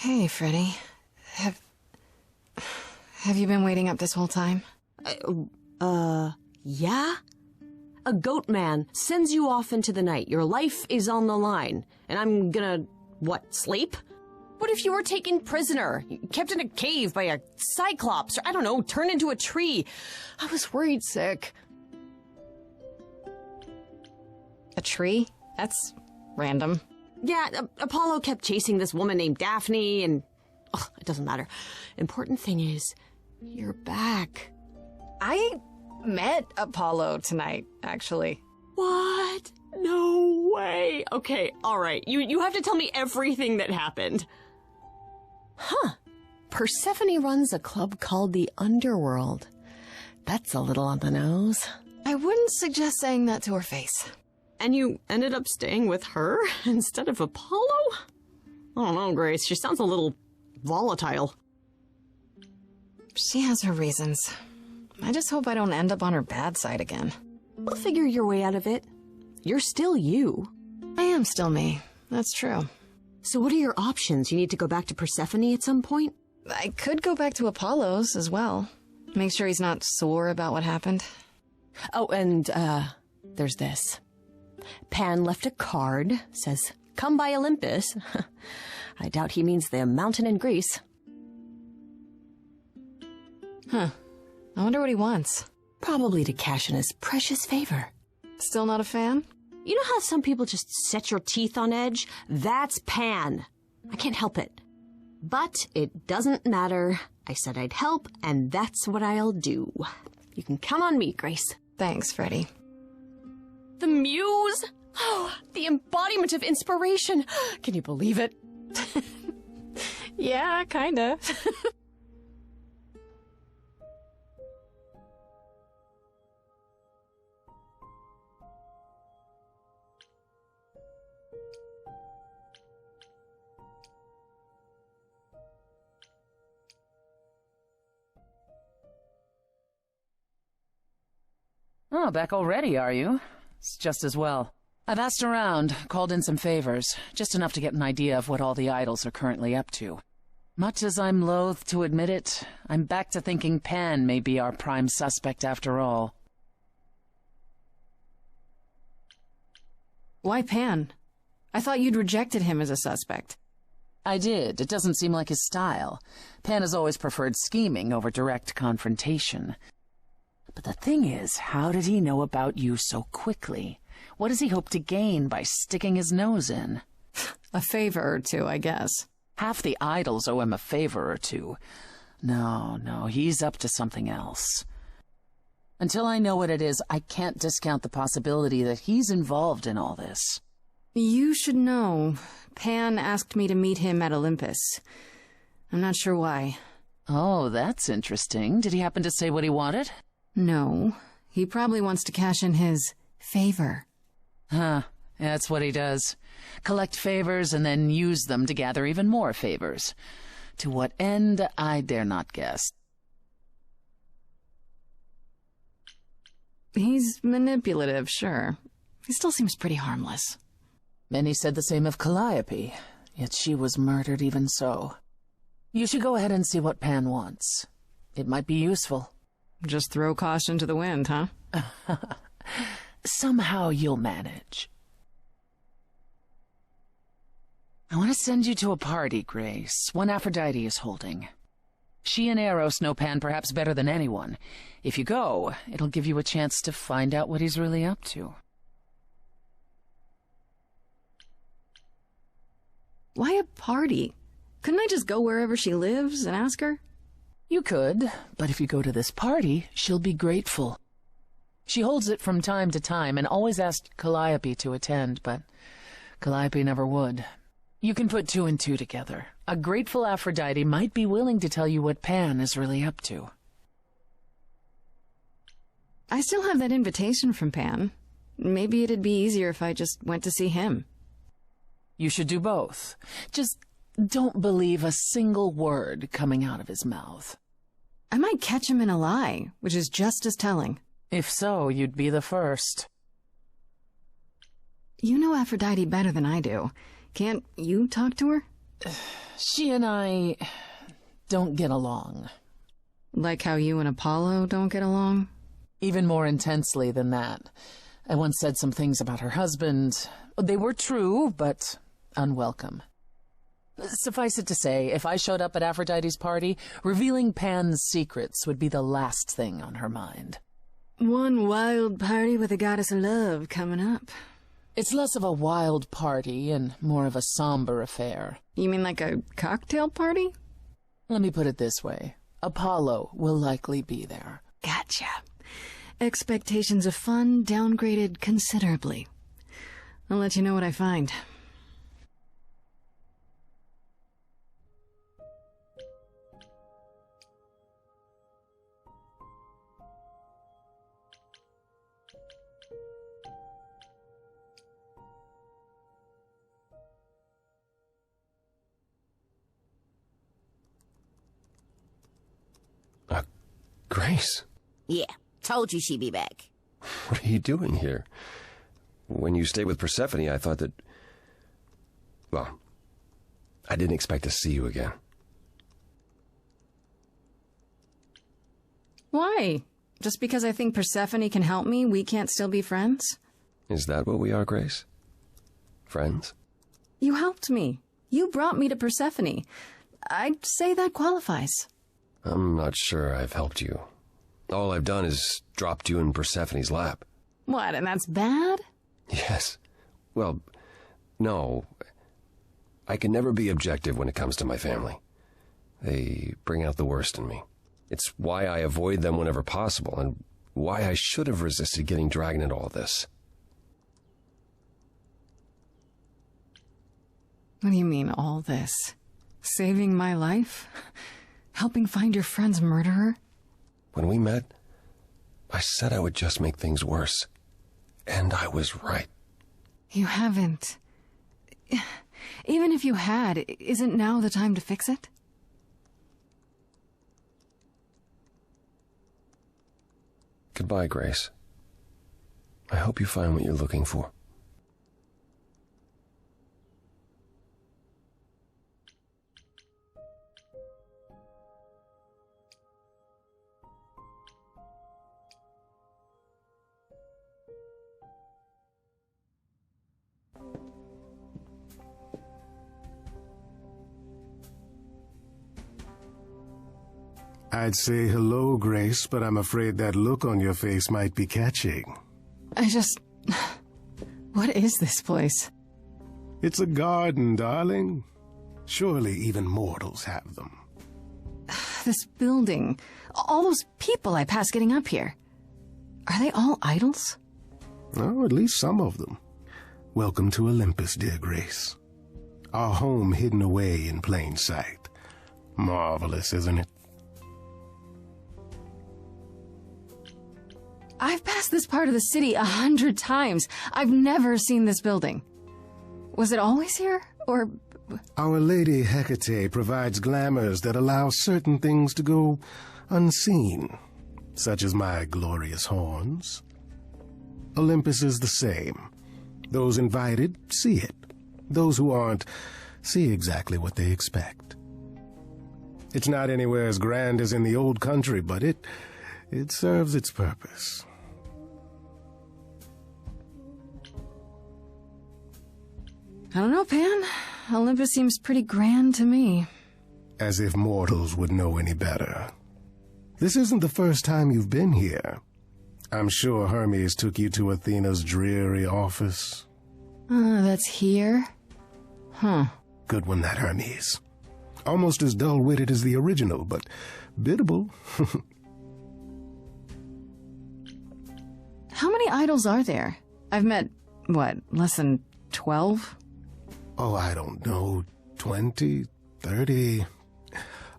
Hey, Freddy. Have you been waiting up this whole time? Yeah? A goat man sends you off into the night. Your life is on the line. And I'm gonna, sleep? What if you were taken prisoner, kept in a cave by a cyclops, or I don't know, turned into a tree? I was worried sick. A tree? That's random. Yeah, Apollo kept chasing this woman named Daphne, and... it doesn't matter. Important thing is, you're back. I met Apollo tonight, actually. What? No way. Okay, alright. You have to tell me everything that happened. Huh. Persephone runs a club called the Underworld. That's a little on the nose. I wouldn't suggest saying that to her face. And you ended up staying with her instead of Apollo? I don't know, Grace. She sounds a little volatile. She has her reasons. I just hope I don't end up on her bad side again. We'll figure your way out of it. You're still you. I am still me. That's true. So what are your options? You need to go back to Persephone at some point? I could go back to Apollo's as well. Make sure he's not sore about what happened. Oh, and, there's this. Pan left a card, says, "Come by Olympus." I doubt he means the mountain in Greece. Huh. I wonder what he wants. Probably to cash in his precious favor. Still not a fan? You know how some people just set your teeth on edge? That's Pan. I can't help it. But it doesn't matter. I said I'd help, and that's what I'll do. You can count on me, Grace. Thanks, Freddy. The muse? Oh, the embodiment of inspiration. Can you believe it? Yeah, kinda. Oh, back already, are you? It's just as well. I've asked around, called in some favors, just enough to get an idea of what all the idols are currently up to. Much as I'm loath to admit it, I'm back to thinking Pan may be our prime suspect after all. Why Pan? I thought you'd rejected him as a suspect. I did. It doesn't seem like his style. Pan has always preferred scheming over direct confrontation. But the thing is, how did he know about you so quickly? What does he hope to gain by sticking his nose in? A favor or two, I guess. Half the idols owe him a favor or two. No, he's up to something else. Until I know what it is, I can't discount the possibility that he's involved in all this. You should know. Pan asked me to meet him at Olympus. I'm not sure why. Oh, that's interesting. Did he happen to say what he wanted? No. He probably wants to cash in his favor. Huh. That's what he does. Collect favors and then use them to gather even more favors. To what end, I dare not guess. He's manipulative, sure. He still seems pretty harmless. Many said the same of Calliope, yet she was murdered even so. You should go ahead and see what Pan wants. It might be useful. Just throw caution to the wind, huh? Somehow you'll manage. I want to send you to a party, Grace, one Aphrodite is holding. She and Eros know Pan perhaps better than anyone. If you go, it'll give you a chance to find out what he's really up to. Why a party? Couldn't I just go wherever she lives and ask her? You could, but if you go to this party, she'll be grateful. She holds it from time to time and always asked Calliope to attend, but Calliope never would. You can put two and two together. A grateful Aphrodite might be willing to tell you what Pan is really up to. I still have that invitation from Pan. Maybe it'd be easier if I just went to see him. You should do both. Just don't believe a single word coming out of his mouth. I might catch him in a lie, which is just as telling. If so, you'd be the first. You know Aphrodite better than I do. Can't you talk to her? she and I don't get along. Like how you and Apollo don't get along? Even more intensely than that. I once said some things about her husband. They were true, but unwelcome. Suffice it to say, if I showed up at Aphrodite's party, revealing Pan's secrets would be the last thing on her mind. One wild party with the goddess of love coming up. It's less of a wild party and more of a somber affair. You mean like a cocktail party? Let me put it this way. Apollo will likely be there. Gotcha. Expectations of fun downgraded considerably. I'll let you know what I find. Grace? Yeah, told you she'd be back. What are you doing here? When you stayed with Persephone, I thought that... Well, I didn't expect to see you again. Why? Just because I think Persephone can help me, we can't still be friends? Is that what we are, Grace? Friends? You helped me. You brought me to Persephone. I'd say that qualifies. I'm not sure I've helped you. All I've done is dropped you in Persephone's lap. What, and that's bad? Yes. Well, no. I can never be objective when it comes to my family. They bring out the worst in me. It's why I avoid them whenever possible, and why I should have resisted getting dragged into all this. What do you mean, all this? Saving my life? Helping find your friend's murderer? When we met, I said I would just make things worse. And I was right. You haven't. Even if you had, isn't now the time to fix it? Goodbye, Grace. I hope you find what you're looking for. I'd say hello, Grace, but I'm afraid that look on your face might be catching. What is this place? It's a garden, darling. Surely even mortals have them. This building. All those people I passed getting up here. Are they all idols? Oh, at least some of them. Welcome to Olympus, dear Grace. Our home hidden away in plain sight. Marvelous, isn't it? I've passed this part of the city 100 times. I've never seen this building. Was it always here, or...? Our Lady Hecate provides glamours that allow certain things to go unseen, such as my glorious horns. Olympus is the same. Those invited see it. Those who aren't see exactly what they expect. It's not anywhere as grand as in the old country, but it serves its purpose. I don't know, Pan. Olympus seems pretty grand to me. As if mortals would know any better. This isn't the first time you've been here. I'm sure Hermes took you to Athena's dreary office. That's here? Huh. Good one, that Hermes. Almost as dull-witted as the original, but biddable. How many idols are there? I've met, what, less than 12? Oh, I don't know, 20, 30.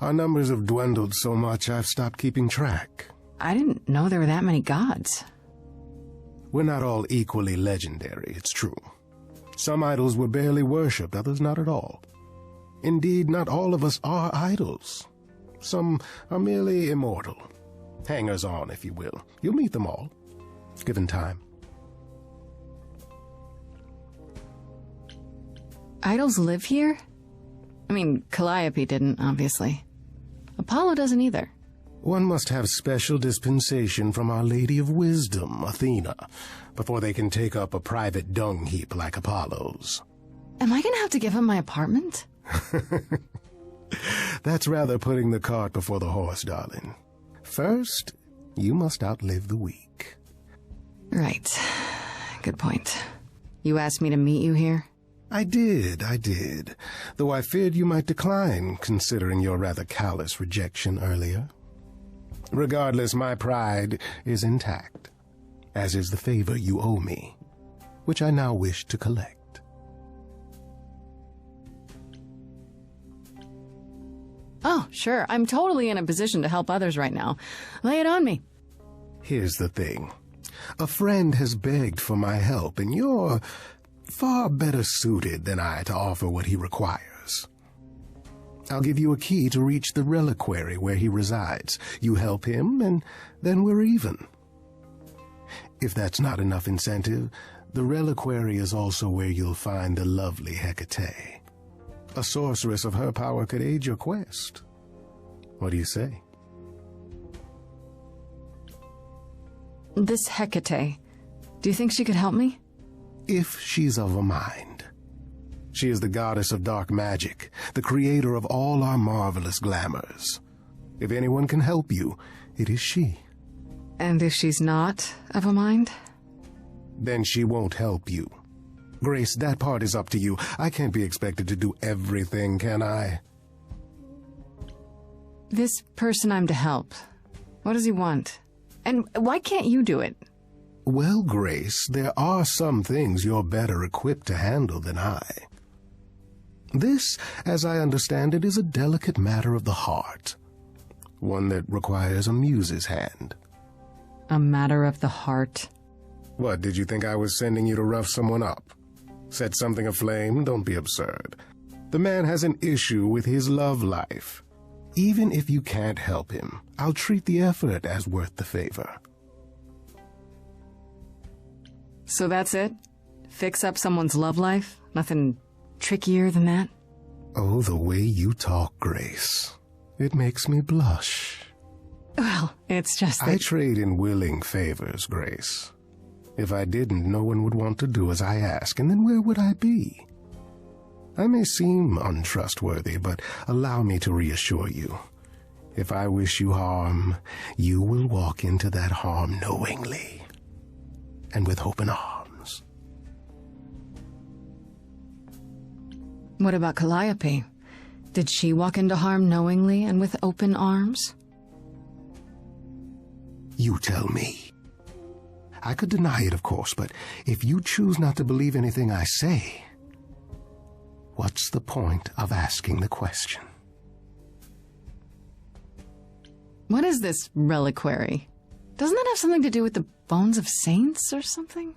Our numbers have dwindled so much I've stopped keeping track. I didn't know there were that many gods. We're not all equally legendary, it's true. Some idols were barely worshipped, others not at all. Indeed, not all of us are idols. Some are merely immortal. Hangers-on, if you will. You'll meet them all, given time. Idols live here? I mean, Calliope didn't, obviously. Apollo doesn't either. One must have special dispensation from Our Lady of Wisdom, Athena, before they can take up a private dung heap like Apollo's. Am I gonna have to give him my apartment? That's rather putting the cart before the horse, darling. First, you must outlive the weak. Right. Good point. You asked me to meet you here? I did. Though I feared you might decline, considering your rather callous rejection earlier. Regardless, my pride is intact, as is the favor you owe me, which I now wish to collect. Oh, sure. I'm totally in a position to help others right now. Lay it on me. Here's the thing. A friend has begged for my help, and you're far better suited than I to offer what he requires. I'll give you a key to reach the reliquary where he resides. You help him, and then we're even. If that's not enough incentive, the reliquary is also where you'll find the lovely Hecate. A sorceress of her power could aid your quest. What do you say? This Hecate, do you think she could help me? If she's of a mind. She is the goddess of dark magic, the creator of all our marvelous glamours. If anyone can help you, it is she. And if she's not of a mind? Then she won't help you. Grace, that part is up to you. I can't be expected to do everything, can I? This person I'm to help, what does he want? And why can't you do it? Well, Grace, there are some things you're better equipped to handle than I. This, as I understand it, is a delicate matter of the heart. One that requires a muse's hand. A matter of the heart? What, did you think I was sending you to rough someone up? Set something aflame? Don't be absurd. The man has an issue with his love life. Even if you can't help him, I'll treat the effort as worth the favor. So that's it? Fix up someone's love life? Nothing trickier than that? Oh, the way you talk, Grace. It makes me blush. Well, it's just that... I trade in willing favors, Grace. If I didn't, no one would want to do as I ask, and then where would I be? I may seem untrustworthy, but allow me to reassure you. If I wish you harm, you will walk into that harm knowingly, and with open arms. What about Calliope? Did she walk into harm knowingly and with open arms? You tell me. I could deny it, of course, but if you choose not to believe anything I say, what's the point of asking the question? What is this reliquary? Doesn't that have something to do with the bones of saints or something?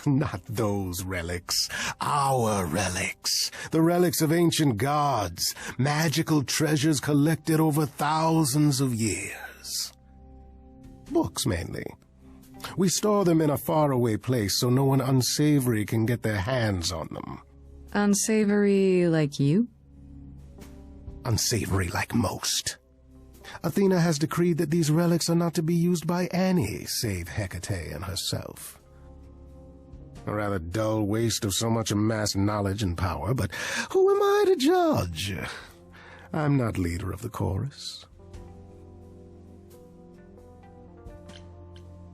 Not those relics. Our relics. The relics of ancient gods. Magical treasures collected over thousands of years. Books, mainly. We store them in a faraway place so no one unsavory can get their hands on them. Unsavory like you? Unsavory like most. Athena has decreed that these relics are not to be used by any save Hecate and herself. A rather dull waste of so much amassed knowledge and power, but who am I to judge? I'm not leader of the chorus.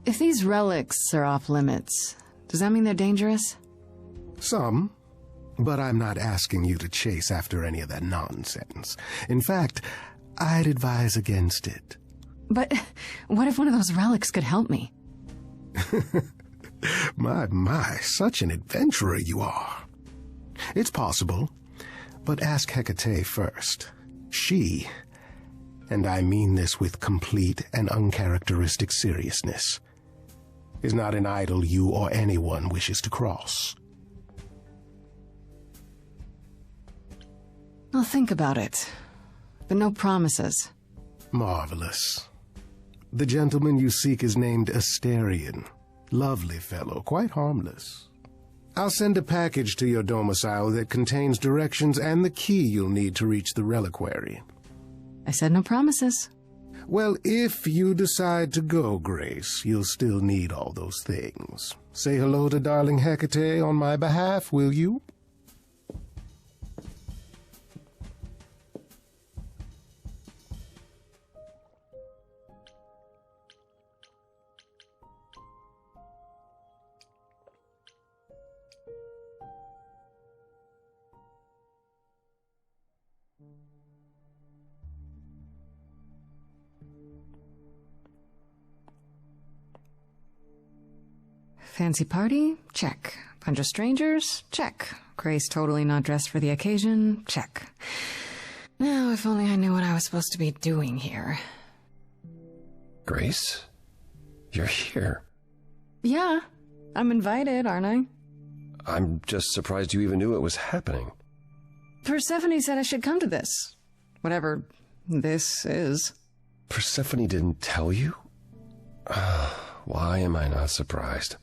If these relics are off limits, does that mean they're dangerous? Some, but I'm not asking you to chase after any of that nonsense. In fact, I'd advise against it. But what if one of those relics could help me? My, such an adventurer you are. It's possible, but ask Hecate first. She, and I mean this with complete and uncharacteristic seriousness, is not an idol you or anyone wishes to cross. I'll think about it, but no promises. Marvelous. The gentleman you seek is named Asterion. Lovely fellow, quite harmless. I'll send a package to your domicile that contains directions and the key you'll need to reach the reliquary. I said no promises. Well, if you decide to go, Grace, you'll still need all those things. Say hello to darling Hecate on my behalf, will you? Fancy party? Check. Bunch of strangers? Check. Grace totally not dressed for the occasion? Check. Now, if only I knew what I was supposed to be doing here. Grace? You're here. Yeah, I'm invited, aren't I? I'm just surprised you even knew it was happening. Persephone said I should come to this. Whatever this is. Persephone didn't tell you? Why am I not surprised?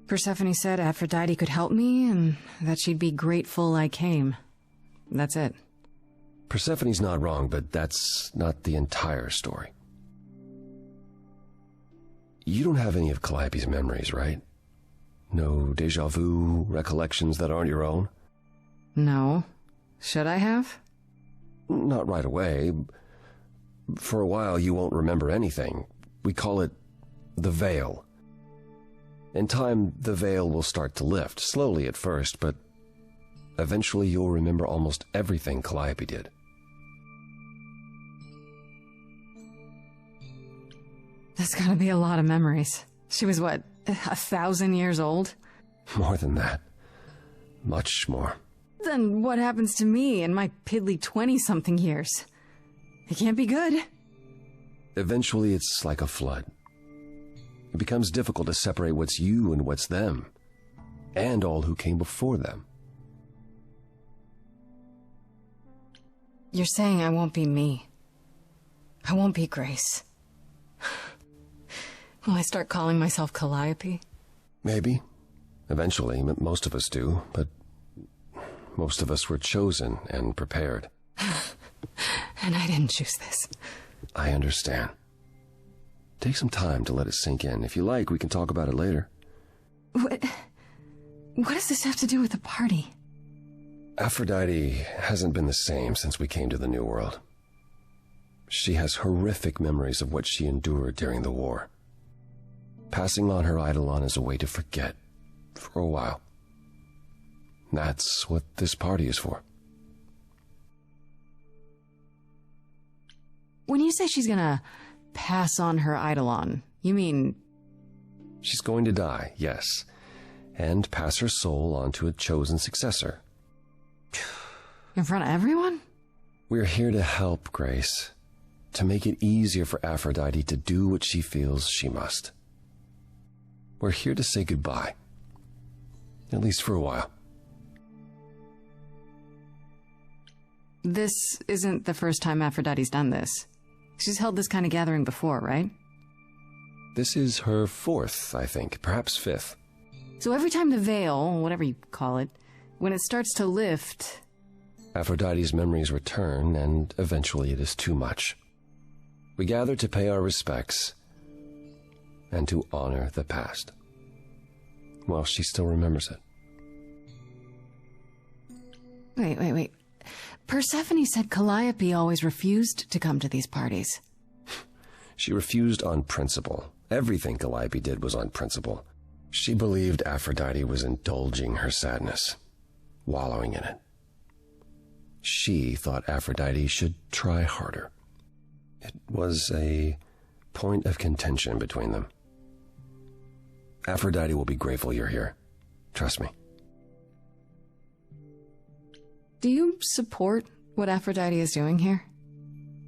Persephone said Aphrodite could help me and that she'd be grateful I came. That's it. Persephone's not wrong, but that's not the entire story. You don't have any of Calliope's memories, right? No deja vu, recollections that aren't your own? No. Should I have? Not right away. For a while, you won't remember anything. We call it the veil. In time, the veil will start to lift, slowly at first, but eventually you'll remember almost everything Calliope did. That's gotta be a lot of memories. She was, what, 1,000 years old? More than that. Much more. Then what happens to me in my piddly 20-something years? It can't be good. Eventually, it's like a flood. It becomes difficult to separate what's you and what's them, and all who came before them. You're saying I won't be me. I won't be Grace. Will I start calling myself Calliope? Maybe. Eventually, most of us do, but most of us were chosen and prepared. And I didn't choose this. I understand. Take some time to let it sink in. If you like, we can talk about it later. What does this have to do with the party? Aphrodite hasn't been the same since we came to the New World. She has horrific memories of what she endured during the war. Passing on her Eidolon is a way to forget, for a while. That's what this party is for. When you say she's gonna pass on her Eidolon, you mean... She's going to die, yes, and pass her soul on to a chosen successor. In front of everyone? We're here to help, Grace, to make it easier for Aphrodite to do what she feels she must. We're here to say goodbye, at least for a while. This isn't the first time Aphrodite's done this. She's held this kind of gathering before, right? This is her 4th, I think, perhaps 5th. So every time the veil, whatever you call it, when it starts to lift... Aphrodite's memories return, and eventually it is too much. We gather to pay our respects and to honor the past. Well, she still remembers it. Wait. Persephone said Calliope always refused to come to these parties. She refused on principle. Everything Calliope did was on principle. She believed Aphrodite was indulging her sadness, wallowing in it. She thought Aphrodite should try harder. It was a point of contention between them. Aphrodite will be grateful you're here. Trust me. Do you support what Aphrodite is doing here?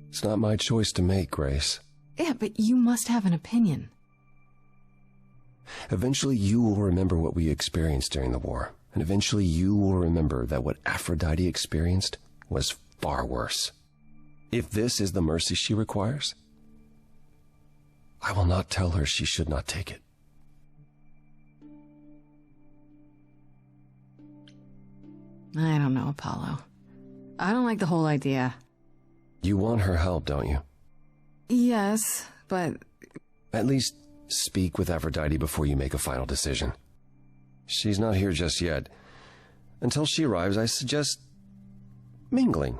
It's not my choice to make, Grace. Yeah, but you must have an opinion. Eventually you will remember what we experienced during the war, and eventually you will remember that what Aphrodite experienced was far worse. If this is the mercy she requires, I will not tell her she should not take it. I don't know, Apollo. I don't like the whole idea. You want her help, don't you? Yes, but... At least speak with Aphrodite before you make a final decision. She's not here just yet. Until she arrives, I suggest mingling.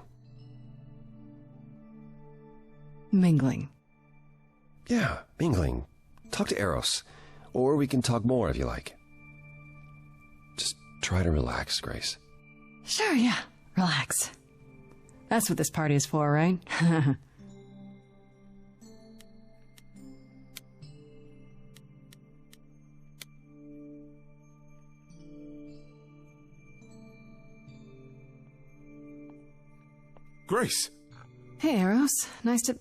Mingling. Yeah, mingling. Talk to Eros. Or we can talk more if you like. Just try to relax, Grace. Sure, yeah. Relax. That's what this party is for, right? Grace! Hey, Eros. Nice to...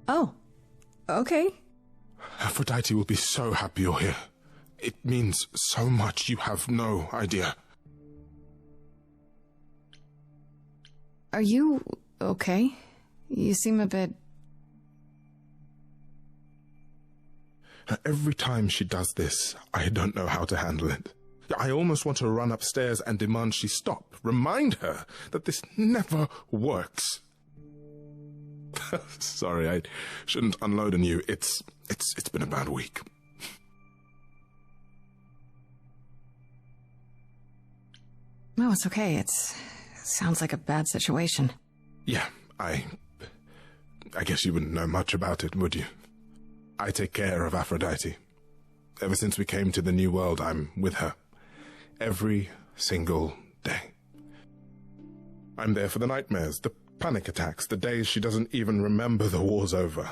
Oh. Okay. Aphrodite will be so happy you're here. It means so much, you have no idea. Are you okay? You seem a bit... Every time she does this, I don't know how to handle it. I almost want to run upstairs and demand she stop. Remind her that this never works. Sorry, I shouldn't unload on you. It's been a bad week. No, it's okay. It sounds like a bad situation. Yeah, I guess you wouldn't know much about it, would you? I take care of Aphrodite. Ever since we came to the New World, I'm with her. Every single day. I'm there for the nightmares, the panic attacks, the days she doesn't even remember the war's over.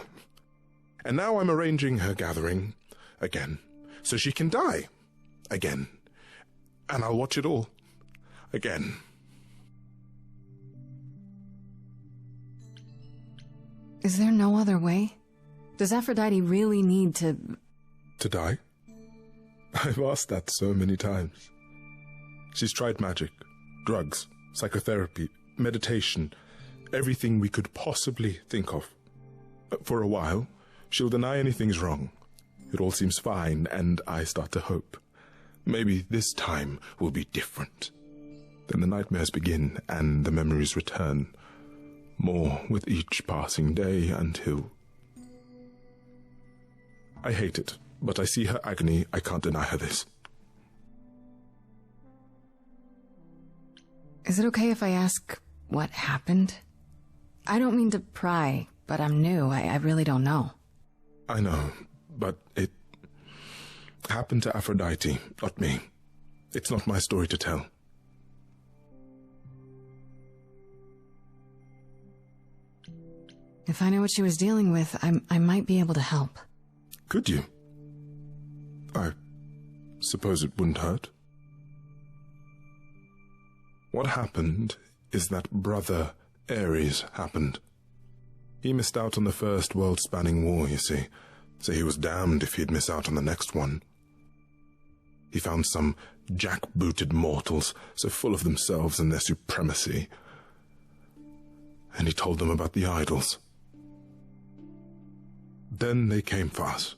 And now I'm arranging her gathering again, so she can die again. And I'll watch it all again. Is there no other way? Does Aphrodite really need to... To die? I've asked that so many times. She's tried magic, drugs, psychotherapy, meditation, everything we could possibly think of. For a while, she'll deny anything's wrong. It all seems fine, and I start to hope. Maybe this time will be different. Then the nightmares begin, and the memories return. More with each passing day until... I hate it, but I see her agony. I can't deny her this. Is it okay if I ask what happened? I don't mean to pry, but I'm new. I really don't know. I know, but it happened to Aphrodite, not me. It's not my story to tell. If I knew what she was dealing with, I might be able to help. Could you? I suppose it wouldn't hurt. What happened is that Brother Ares happened. He missed out on the first world-spanning war, you see, so he was damned if he'd miss out on the next one. He found some jackbooted mortals, so full of themselves and their supremacy, and he told them about the idols. Then they came for us.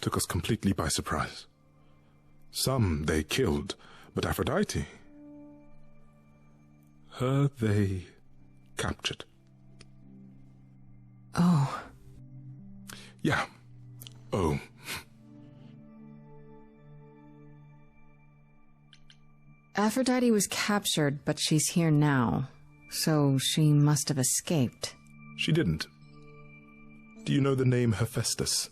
Took us completely by surprise. Some they killed, but Aphrodite... her they captured. Oh. Yeah. Oh. Aphrodite was captured, but she's here now. So she must have escaped. She didn't. Do you know the name Hephaestus?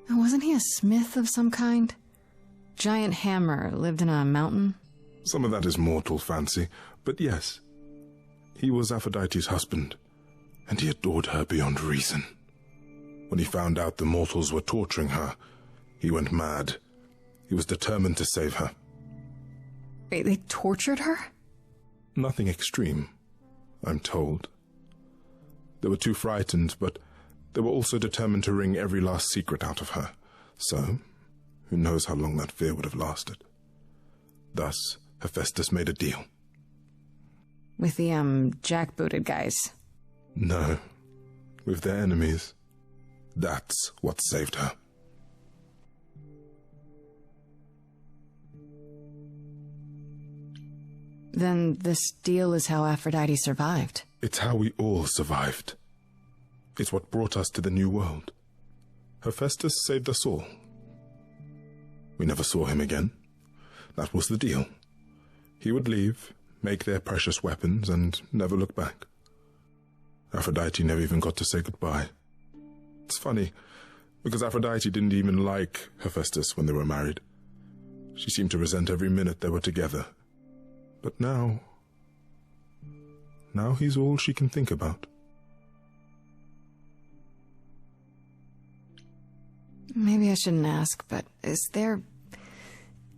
Wasn't he a smith of some kind? Giant hammer, lived in a mountain? Some of that is mortal fancy, but yes. He was Aphrodite's husband, and he adored her beyond reason. When he found out the mortals were torturing her, he went mad. He was determined to save her. Wait, they tortured her? Nothing extreme, I'm told. They were too frightened, but they were also determined to wring every last secret out of her. So, who knows how long that fear would have lasted. Thus, Hephaestus made a deal. With the, jackbooted guys? No, with their enemies. That's what saved her. Then this deal is how Aphrodite survived. It's how we all survived. It's what brought us to the new world. Hephaestus saved us all. We never saw him again. That was the deal. He would leave, make their precious weapons, and never look back. Aphrodite never even got to say goodbye. It's funny, because Aphrodite didn't even like Hephaestus when they were married. She seemed to resent every minute they were together. But now he's all she can think about. Maybe I shouldn't ask, but is there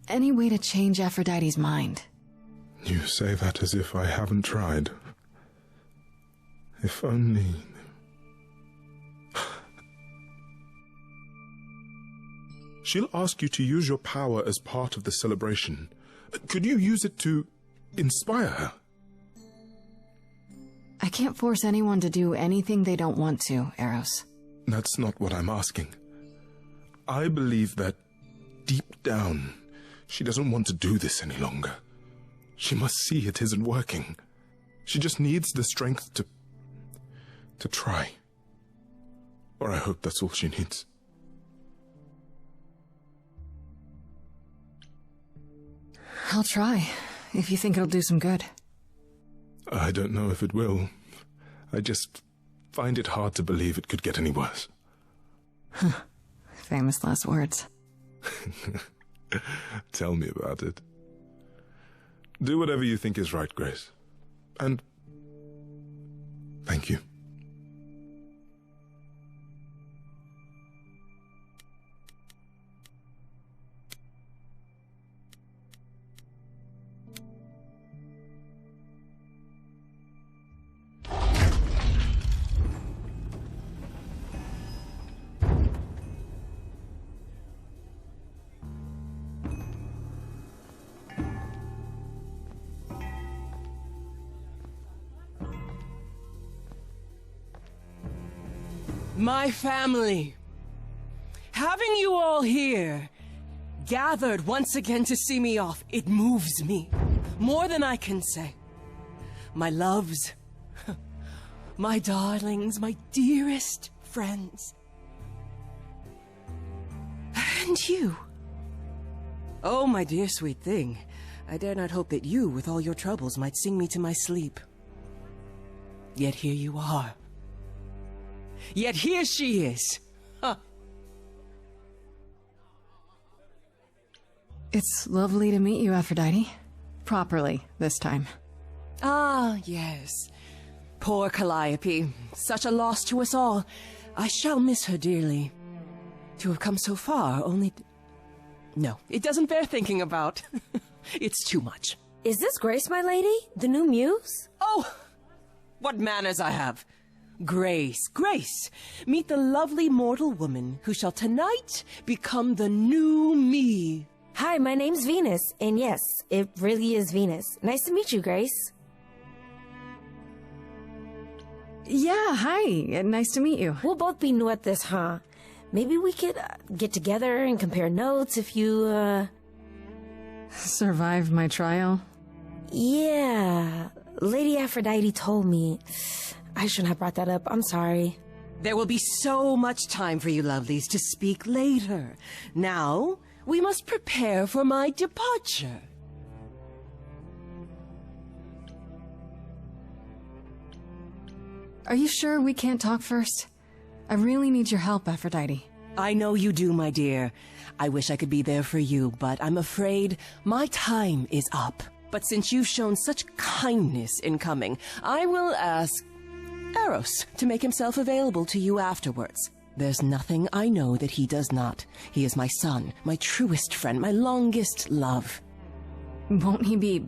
any way to change Aphrodite's mind? You say that as if I haven't tried. If only... She'll ask you to use your power as part of the celebration. Could you use it to inspire her? I can't force anyone to do anything they don't want to, Eros. That's not what I'm asking. I believe that, deep down, she doesn't want to do this any longer. She must see it isn't working. She just needs the strength to try. Or I hope that's all she needs. I'll try, if you think it'll do some good. I don't know if it will. I just find it hard to believe it could get any worse. Famous last words. Tell me about it. Do whatever you think is right, Grace. And thank you. My family, having you all here, gathered once again to see me off, it moves me more than I can say. My loves, my darlings, my dearest friends, and you. Oh, my dear sweet thing, I dare not hope that you, with all your troubles, might sing me to my sleep. Yet here you are. Yet here she is. Huh. It's lovely to meet you, Aphrodite. Properly, this time. Ah, yes. Poor Calliope. Such a loss to us all. I shall miss her dearly. To have come so far, only... No, it doesn't bear thinking about. It's too much. Is this Grace, my lady? The new muse? Oh! What manners I have! Grace, Grace, meet the lovely mortal woman who shall tonight become the new me. Hi, my name's Venus, and yes, it really is Venus. Nice to meet you, Grace. Yeah, hi. Nice to meet you. We'll both be new at this, huh? Maybe we could get together and compare notes if you, Survived my trial? Yeah. Lady Aphrodite told me. I shouldn't have brought that up. I'm sorry. There will be so much time for you lovelies to speak later. Now, we must prepare for my departure. Are you sure we can't talk first? I really need your help, Aphrodite. I know you do, my dear. I wish I could be there for you, but I'm afraid my time is up. But since you've shown such kindness in coming, I will ask Eros to make himself available to you afterwards. There's nothing I know that he does not. He is my son, my truest friend, my longest love. Won't he be...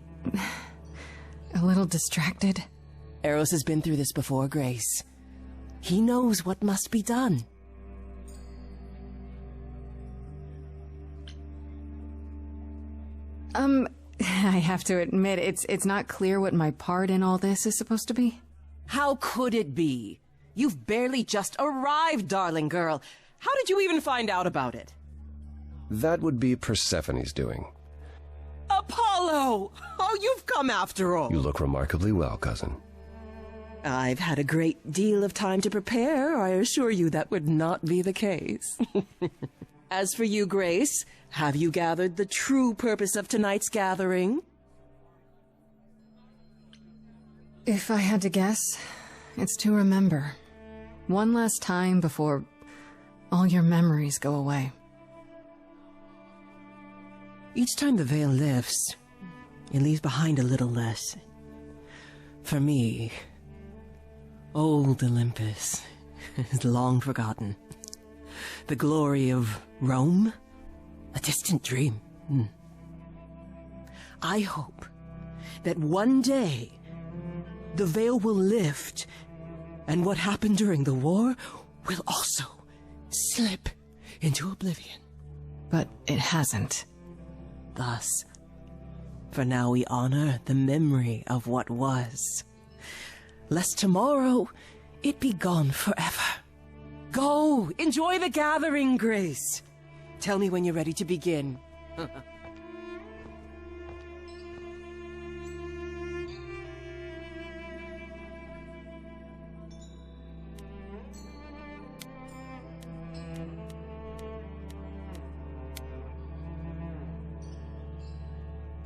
a little distracted? Eros has been through this before, Grace. He knows what must be done. I have to admit, it's not clear what my part in all this is supposed to be. How could it be? You've barely just arrived, darling girl. How did you even find out about it? That would be Persephone's doing. Upon Apollo! Oh, you've come after all. You look remarkably well, cousin. I've had a great deal of time to prepare. I assure you that would not be the case. As for you, Grace, have you gathered the true purpose of tonight's gathering? If I had to guess, it's to remember. One last time before all your memories go away. Each time the veil lifts, it leaves behind a little less. For me, old Olympus is long forgotten. The glory of Rome, a distant dream. I hope that one day the veil will lift, and what happened during the war will also slip into oblivion. But it hasn't. Thus, for now we honor the memory of what was, lest tomorrow it be gone forever. Go, enjoy the gathering, Grace. Tell me when you're ready to begin.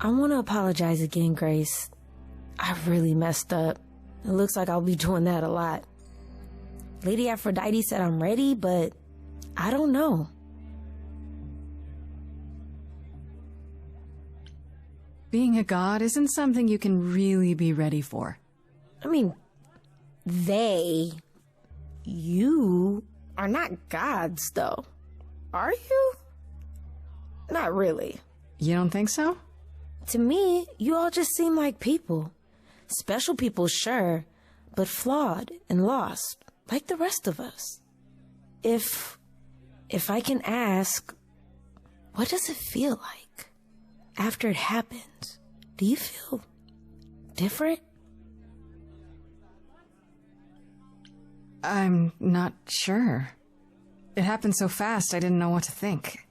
I want to apologize again, Grace. I really messed up. It looks like I'll be doing that a lot. Lady Aphrodite said I'm ready, but I don't know. Being a god isn't something you can really be ready for. I mean, you are not gods, though. Are you? Not really. You don't think so? To me, you all just seem like people. Special people, sure, but flawed and lost, like the rest of us. If I can ask, what does it feel like after it happens? Do you feel different? I'm not sure. It happened so fast I didn't know what to think.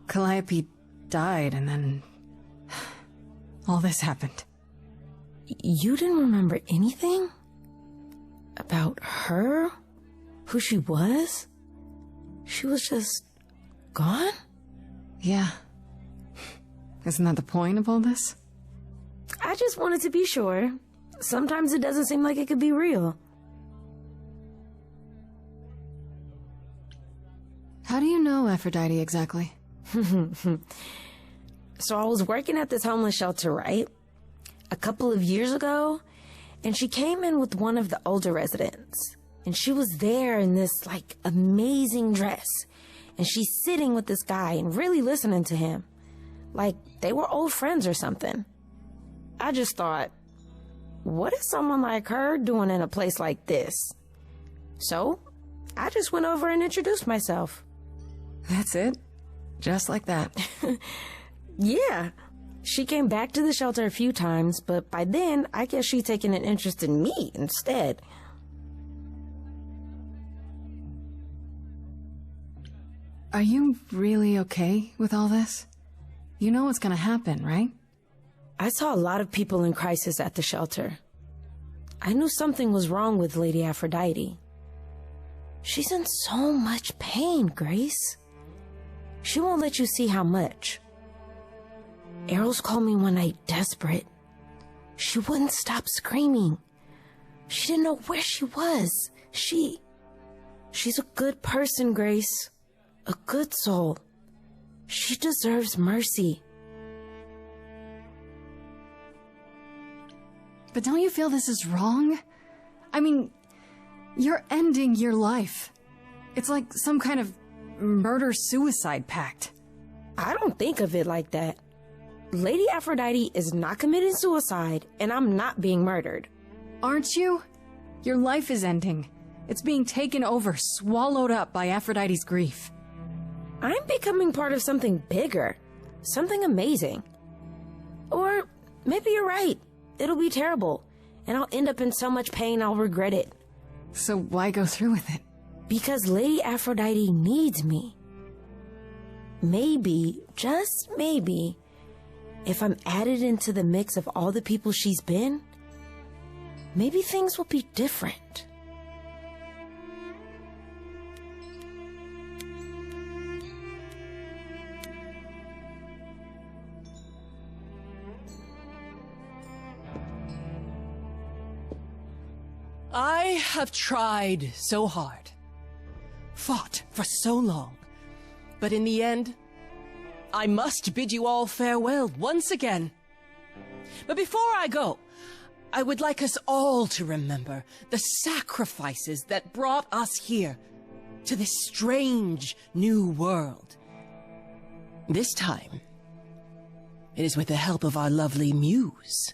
Calliope died and then all this happened. You didn't remember anything? About her? Who she was? She was just gone? Yeah. Isn't that the point of all this? I just wanted to be sure. Sometimes it doesn't seem like it could be real. How do you know Aphrodite exactly? So I was working at this homeless shelter, right? A couple of years ago, and she came in with one of the older residents. And she was there in this, like, amazing dress. And she's sitting with this guy and really listening to him. Like, they were old friends or something. I just thought, what is someone like her doing in a place like this? So, I just went over and introduced myself. That's it? Just like that? Yeah. She came back to the shelter a few times, but by then, I guess she'd taken an interest in me instead. Are you really okay with all this? You know what's gonna happen, right? I saw a lot of people in crisis at the shelter. I knew something was wrong with Lady Aphrodite. She's in so much pain, Grace. She won't let you see how much. Eros called me one night desperate. She wouldn't stop screaming. She didn't know where she was. She's a good person, Grace. A good soul. She deserves mercy. But don't you feel this is wrong? I mean, you're ending your life. It's like some kind of murder-suicide pact. I don't think of it like that. Lady Aphrodite is not committing suicide, and I'm not being murdered. Aren't you? Your life is ending. It's being taken over, swallowed up by Aphrodite's grief. I'm becoming part of something bigger. Something amazing. Or maybe you're right. It'll be terrible, and I'll end up in so much pain I'll regret it. So why go through with it? Because Lady Aphrodite needs me. Maybe, just maybe, if I'm added into the mix of all the people she's been, maybe things will be different. I have tried so hard, fought for so long, but in the end, I must bid you all farewell once again. But before I go, I would like us all to remember the sacrifices that brought us here, to this strange new world. This time, it is with the help of our lovely muse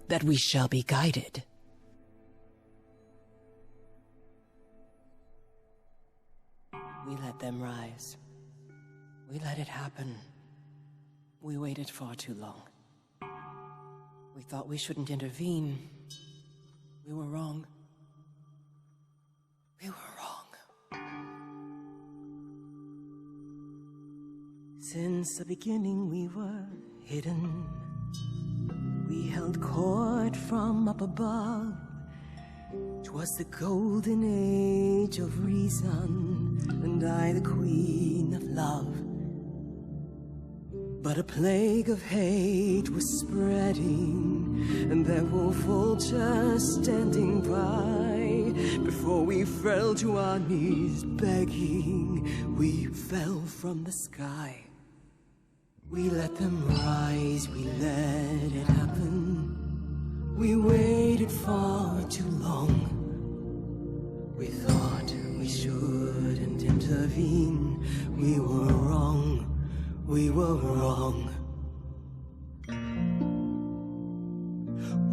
that we shall be guided. We let them rise. We let it happen. We waited far too long. We thought we shouldn't intervene. We were wrong. We were wrong. Since the beginning we were hidden. We held court from up above. 'Twas the golden age of reason, and I the queen of love. But a plague of hate was spreading, and there were vultures standing by. Before we fell to our knees begging, we fell from the sky. We let them rise, we let it happen. We waited far too long. We thought we shouldn't intervene. We were wrong. We were wrong.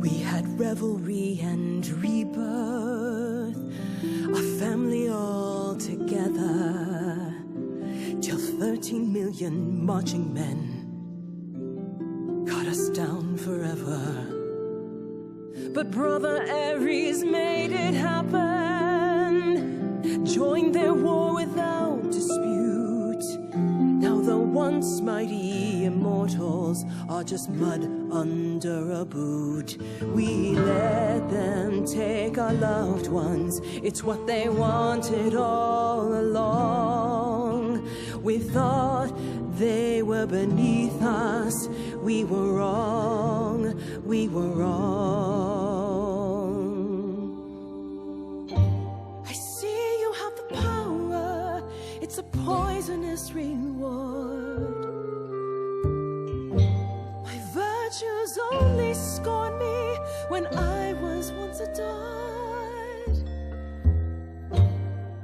We had revelry and rebirth, a family all together, till 13 million marching men cut us down forever. But Brother Ares made it happen, joined their war without dispute. Now the once mighty immortals are just mud under a boot. We let them take our loved ones, it's what they wanted all along. We thought they were beneath us, we were wrong, we were wrong. I see you have the power, it's a poisonous reward. My virtues only scorn me when I was once adored.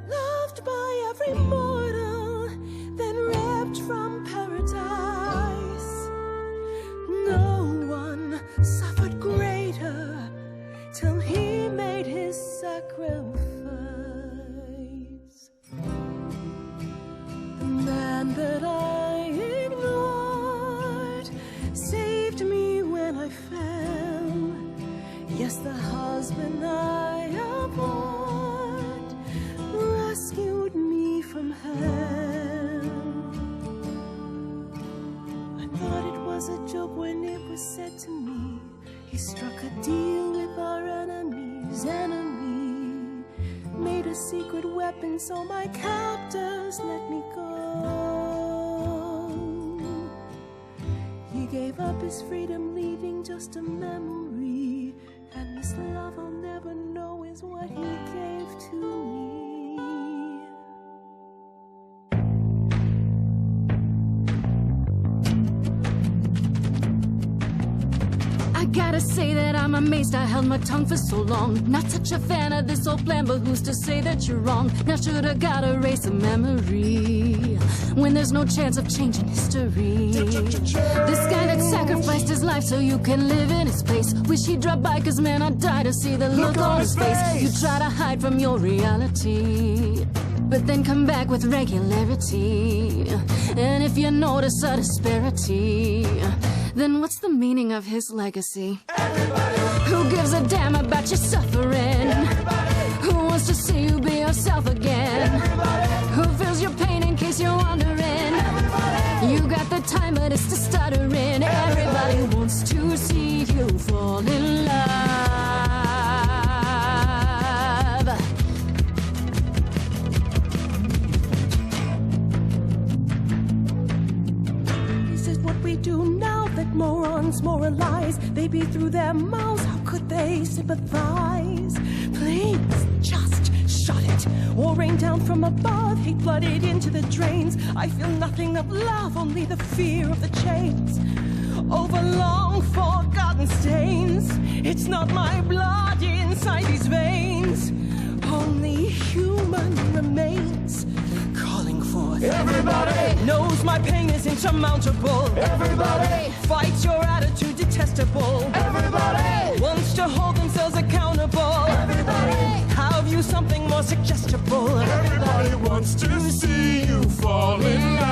Loved by every mortal, then ripped from paradise. No one suffered greater till he made his sacrifice. The man that I ignored saved me when I fell. Yes, the husband I abhorred rescued me from hell. I thought it was a joke when it was said to me, he struck a deal with our enemy's enemy, made a secret weapon so my captors let me go. He gave up his freedom, leaving just a memory, and this love I'll never know is what he gave to me. Gotta say that I'm amazed I held my tongue for so long. Not such a fan of this old plan, but who's to say that you're wrong? Now shoulda gotta erase a memory when there's no chance of changing history. This guy that sacrificed his life so you can live in his place, wish he'd drop by, cause man I'd die to see the look on his face. You try to hide from your reality, but then come back with regularity. And if you notice a disparity, then what's the meaning of his legacy? Everybody. Who gives a damn about your suffering? Everybody. Who wants to see you be yourself again? Everybody. Who feels your pain in case you're wondering? Everybody. You got the time, but it's the stuttering. Everybody baby through their mouths. How could they sympathize? Please, just shut it, or rain down from above, hate flooded into the drains. I feel nothing of love, only the fear of the chains. Over long forgotten stains. It's not my blood inside these veins, only human remains. Calling forth. Everybody knows my pain is insurmountable. Everybody fights your attitude detestable. Everybody wants to hold themselves accountable. Everybody have you something more suggestible. Everybody wants to see you fall in love.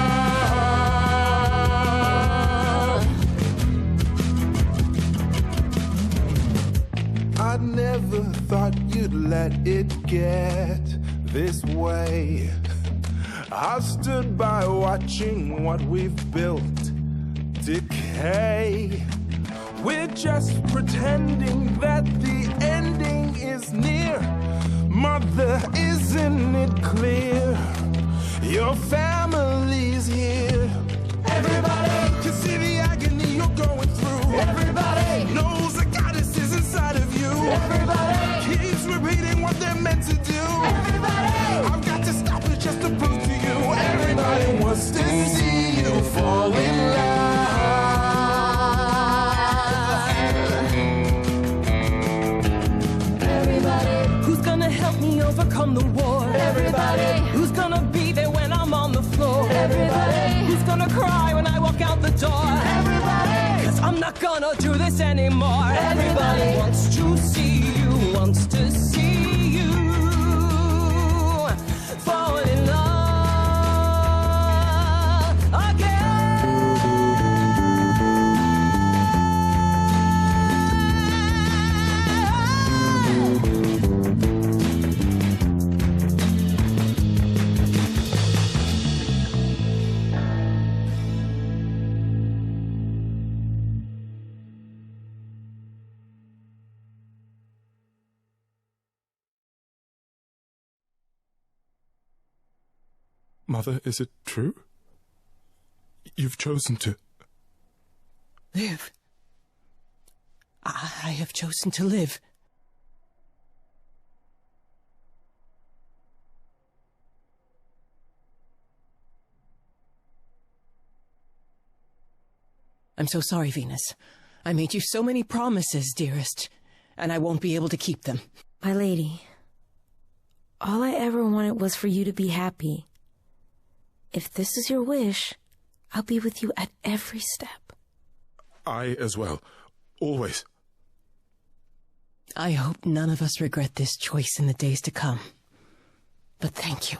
I never thought you'd let it get this way. I stood by watching what we've built decay. We're just pretending that the ending is near. Mother, isn't it clear? Your family's here. Everybody can see the agony you're going through. Everybody knows the goddess is inside of you. Everybody keeps repeating what they're meant to do. Everybody, I've got to stop it just to prove to you. Everybody wants to see you fall in love. Everybody, who's gonna help me overcome the war? Everybody, who's gonna be there when I'm on the floor? Everybody, who's gonna cry when I walk out the door? Everybody, 'cause I'm not gonna do this anymore. Everybody wants to see you, wants to see you fall in love Mother, is it true? You've chosen to... live. I have chosen to live. I'm so sorry, Venus. I made you so many promises, dearest, and I won't be able to keep them. My lady, all I ever wanted was for you to be happy. If this is your wish, I'll be with you at every step. I as well. Always. I hope none of us regret this choice in the days to come. But thank you.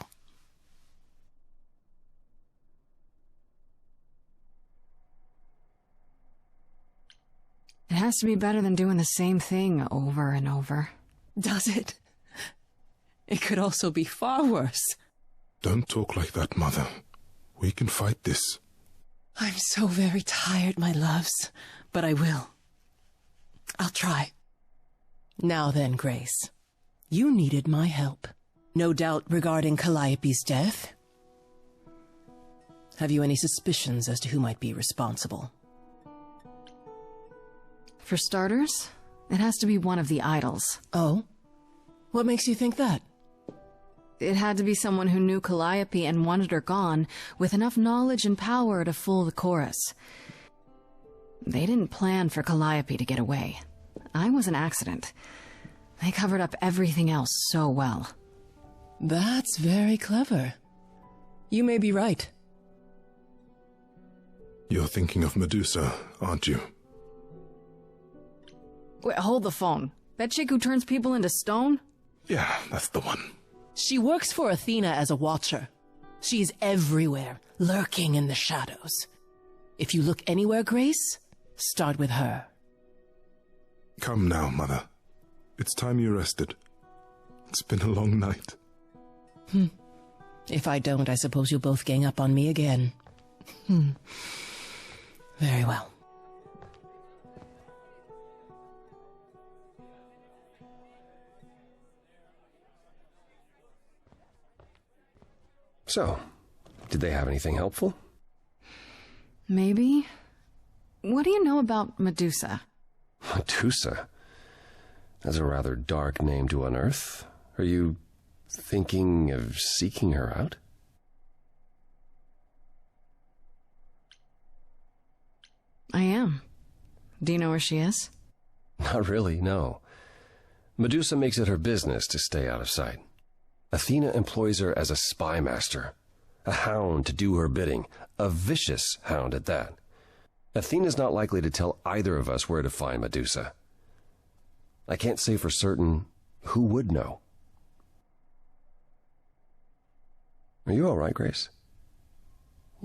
It has to be better than doing the same thing over and over. Does it? It could also be far worse. Don't talk like that, Mother. We can fight this. I'm so very tired, my loves, but I will. I'll try. Now then, Grace. You needed my help. No doubt regarding Calliope's death? Have you any suspicions as to who might be responsible? For starters, it has to be one of the idols. Oh? What makes you think that? It had to be someone who knew Calliope and wanted her gone, with enough knowledge and power to fool the chorus. They didn't plan for Calliope to get away. I was an accident. They covered up everything else so well. That's very clever. You may be right. You're thinking of Medusa, aren't you? Wait, hold the phone. That chick who turns people into stone? Yeah, that's the one. She works for Athena as a watcher. She's everywhere, lurking in the shadows. If you look anywhere, Grace, start with her. Come now, Mother. It's time you rested. It's been a long night. If I don't, I suppose you'll both gang up on me again. Very well. So, did they have anything helpful? Maybe. What do you know about Medusa? Medusa? That's a rather dark name to unearth. Are you thinking of seeking her out? I am. Do you know where she is? Not really, no. Medusa makes it her business to stay out of sight. Athena employs her as a spy master, a hound to do her bidding, a vicious hound at that. Athena's not likely to tell either of us where to find Medusa. I can't say for certain who would know. Are you all right, Grace?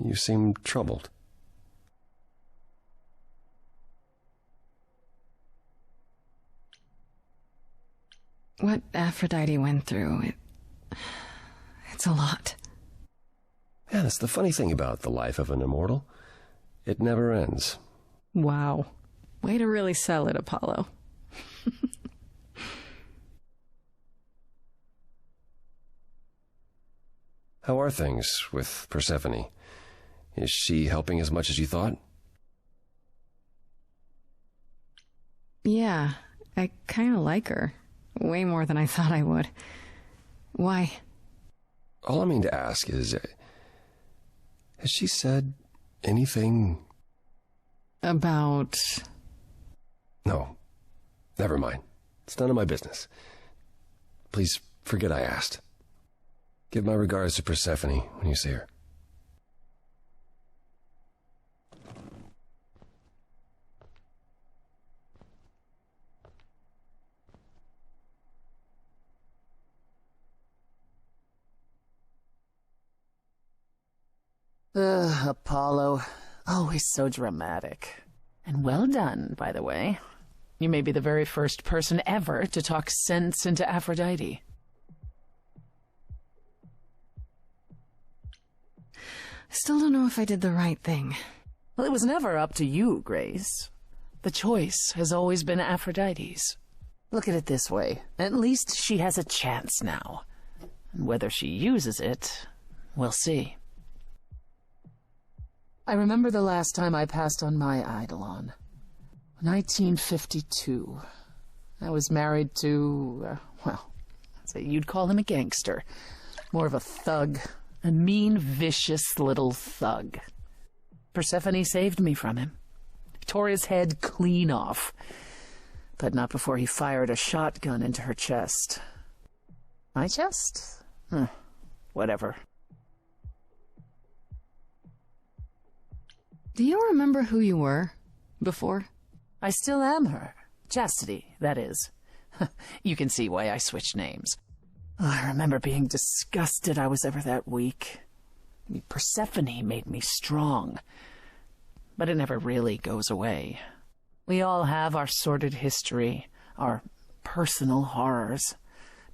You seem troubled. What Aphrodite went through, it's a lot. Yeah, that's the funny thing about the life of an immortal. It never ends. Wow. Way to really sell it, Apollo. How are things with Persephone? Is she helping as much as you thought? Yeah, I kind of like her. Way more than I thought I would. Why? All I mean to ask is, has she said anything... About... No, never mind. It's none of my business. Please forget I asked. Give my regards to Persephone when you see her. Apollo. Always so dramatic. And well done, by the way. You may be the very first person ever to talk sense into Aphrodite. Still don't know if I did the right thing. Well, it was never up to you, Grace. The choice has always been Aphrodite's. Look at it this way. At least she has a chance now. And whether she uses it, we'll see. I remember the last time I passed on my Eidolon. 1952. I was married to, well, I'd say you'd call him a gangster. More of a thug. A mean, vicious little thug. Persephone saved me from him. Tore his head clean off. But not before he fired a shotgun into her chest. My chest? Whatever. Do you remember who you were before? I still am her. Chastity, that is. You can see why I switched names. I remember being disgusted I was ever that weak. Persephone made me strong. But it never really goes away. We all have our sordid history, our personal horrors,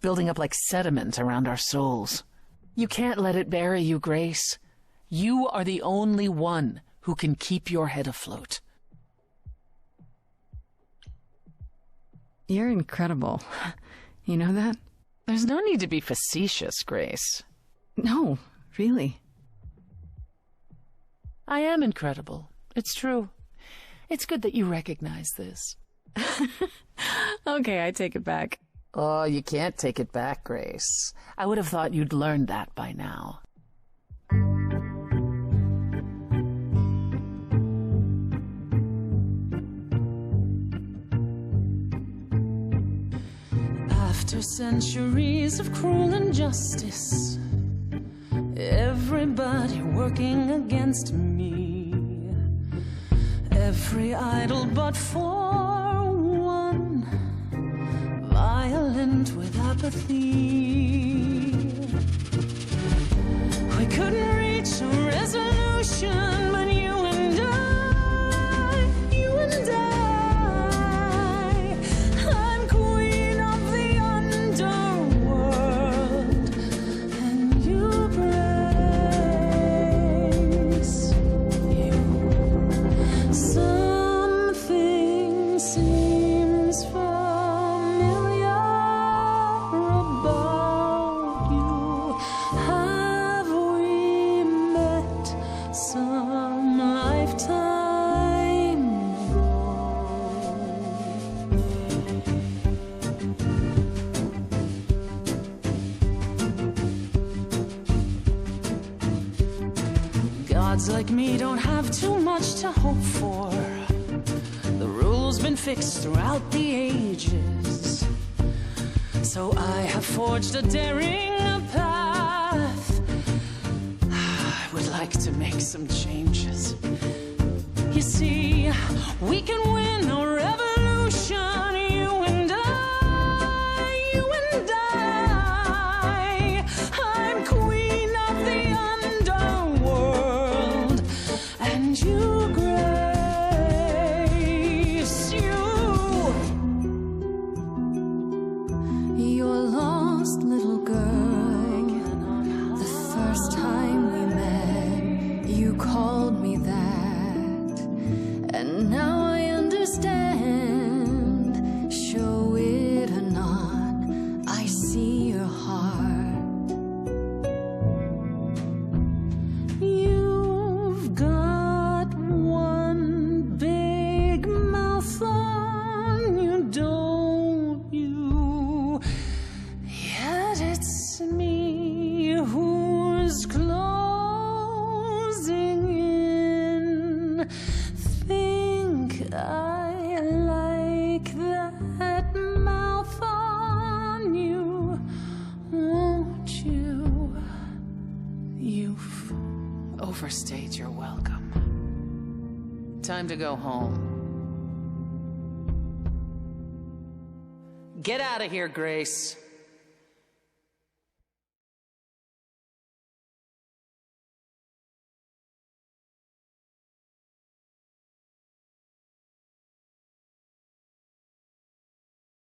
building up like sediment around our souls. You can't let it bury you, Grace. You are the only one who can keep your head afloat. You're incredible. You know that? There's no need to be facetious, Grace. No, really. I am incredible. It's true. It's good that you recognize this. Okay, I take it back. Oh, you can't take it back, Grace. I would have thought you'd learned that by now. After centuries of cruel injustice, everybody working against me, every idol but for one, violent with apathy. We couldn't reach a resolution, but you and I, I'm queen of the underworld, and you praise you. Something seems familiar about Gods like me don't have too much to hope for. The rules been fixed throughout the ages. So I have forged a daring path. I would like to make some changes. You see, we can win a revolution, you and I, you and I. I'm queen of the underworld, and you, Grace, You're lost, little girl. The first time we met, you called me that. And now I understand. Show it or not, I see your heart. You've got one big mouth on you, don't you? Yet it's me who's closing in. Think I like that mouth on you, won't you? You've overstayed your welcome. Time to go home. Get out of here, Grace.